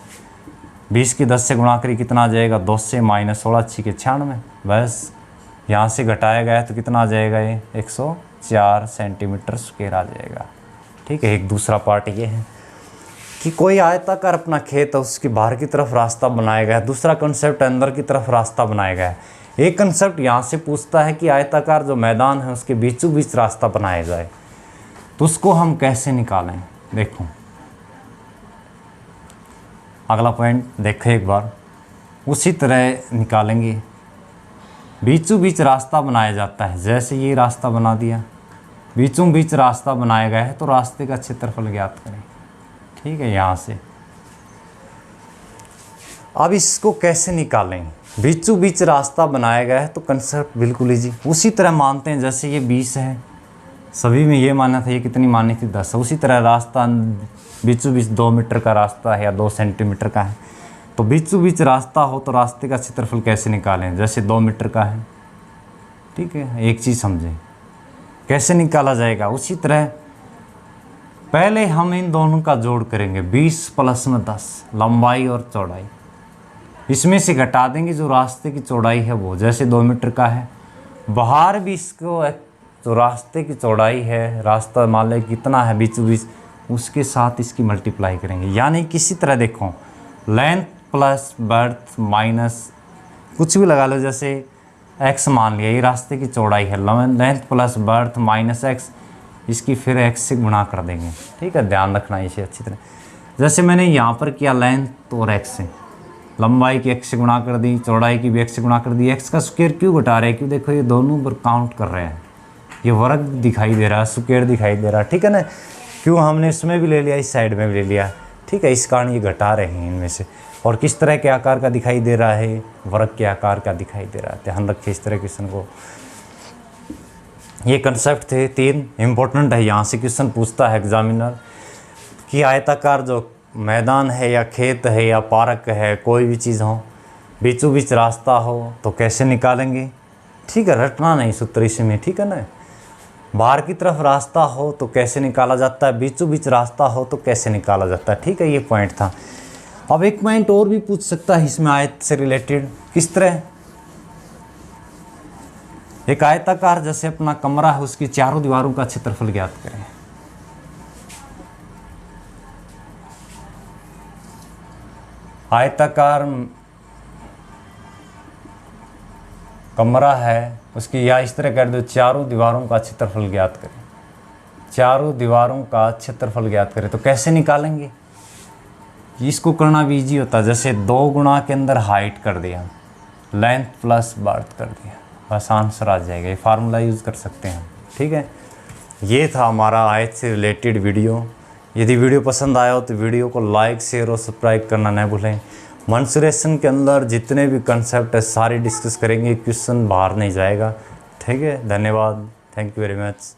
20 की 10 से गुणा करी कितना आ जाएगा, 2 से माइनस 16 6 के 96। बस यहाँ से घटाया गया है तो कितना आ जाएगा, ये 104 सेंटीमीटर स्क्वायर आ जाएगा। ठीक है। एक दूसरा पार्ट ये है कि कोई आयताकार अपना खेत है, उसके बाहर की तरफ रास्ता बनाया गया है। दूसरा कंसेप्ट अंदर की तरफ रास्ता बनाया गया है। एक कंसेप्ट यहाँ से पूछता है कि आयताकार जो मैदान है उसके बीचों बीच रास्ता बनाया जाए, तो उसको हम कैसे निकालें। देखो अगला पॉइंट देखो एक बार, उसी तरह निकालेंगे। बीचों बीच रास्ता बनाया जाता है, जैसे ये रास्ता बना दिया, बीचों बीच रास्ता बनाया गया है तो रास्ते का क्षेत्रफल ज्ञात करें। ठीक है। यहाँ से अब इसको कैसे निकालें, बीचों बीच रास्ता बनाया गया है तो कंसेप्ट बिल्कुल इजी। उसी तरह मानते हैं जैसे ये 20 है, सभी में ये माना था, ये कितनी मानी थी 10 है। उसी तरह रास्ता बीचों बीच 2 मीटर का रास्ता है या 2 सेंटीमीटर का है, तो बीचों बीच रास्ता हो तो रास्ते का क्षेत्रफल कैसे निकालें, जैसे 2 मीटर का है। ठीक है। एक चीज़ समझें कैसे निकाला जाएगा। उसी तरह पहले हम इन दोनों का जोड़ करेंगे, 20 प्लस में 10 लंबाई और चौड़ाई, इसमें से घटा देंगे जो रास्ते की चौड़ाई है वो, जैसे 2 मीटर का है। बाहर भी इसको जो रास्ते की चौड़ाई है, रास्ता मान लें कितना है बीचों बीच, उसके साथ इसकी मल्टीप्लाई करेंगे। यानी किसी तरह देखो, लेंथ प्लस बर्थ माइनस कुछ भी लगा लो, जैसे x मान लिया, ये रास्ते की चौड़ाई है, length plus birth minus x, इसकी फिर x से गुणा कर देंगे। ठीक है। ध्यान रखना इसे अच्छी तरह। जैसे मैंने यहाँ पर किया लेंथ और x से, लंबाई की x से गुणा कर दी, चौड़ाई की भी x से गुणा कर दी। x का स्क्वायर क्यों घटा रहे हैं, क्यों, देखो ये दोनों पर काउंट कर रहे हैं, ये वर्ग दिखाई दे रहा है, स्क्वायर दिखाई दे रहा है। ठीक है ना, क्यों हमने इसमें भी ले लिया, इस साइड में भी ले लिया। ठीक है। इस कारण ये घटा रहे हैं इनमें से। और किस तरह के आकार का दिखाई दे रहा है, वर्ग के आकार का दिखाई दे रहा है। ध्यान रखिए इस तरह क्वेश्चन को। ये कंसेप्ट थे 3 इम्पोर्टेंट है। यहाँ से क्वेश्चन पूछता है एग्जामिनर कि आयताकार जो मैदान है या खेत है या पार्क है, कोई भी चीज़ हो, बीचों बीच रास्ता हो तो कैसे निकालेंगे। ठीक है। रटना नहीं सूत्र इसमें। ठीक है ना। बाहर की तरफ रास्ता हो तो कैसे निकाला जाता है, बीचों बीच रास्ता हो तो कैसे निकाला जाता है। ठीक है। ये पॉइंट था। अब एक पॉइंट और भी पूछ सकता है इसमें आयत से रिलेटेड। किस तरह, एक आयताकार जैसे अपना कमरा है, उसकी चारों दीवारों का क्षेत्रफल ज्ञात करें। आयताकार कमरा है, उसकी या इस तरह कर दो, चारों दीवारों का क्षेत्रफल ज्ञात करें। चारों दीवारों का क्षेत्रफल ज्ञात करें तो कैसे निकालेंगे, इसको करना भी ईजी होता है। जैसे 2 गुणा के अंदर हाइट कर दिया, लेंथ प्लस बर्थ कर दिया, बस आंसर आ जाएगा। ये फार्मूला यूज़ कर सकते हैं। ठीक है। ये था हमारा आयत से रिलेटेड वीडियो। यदि वीडियो पसंद आया हो तो वीडियो को लाइक शेयर और सब्सक्राइब करना न भूलें। मेंसुरेशन के अंदर जितने भी कंसेप्ट है सारे डिस्कस करेंगे, क्वेश्चन बाहर नहीं जाएगा। ठीक है। धन्यवाद। Thank you very much.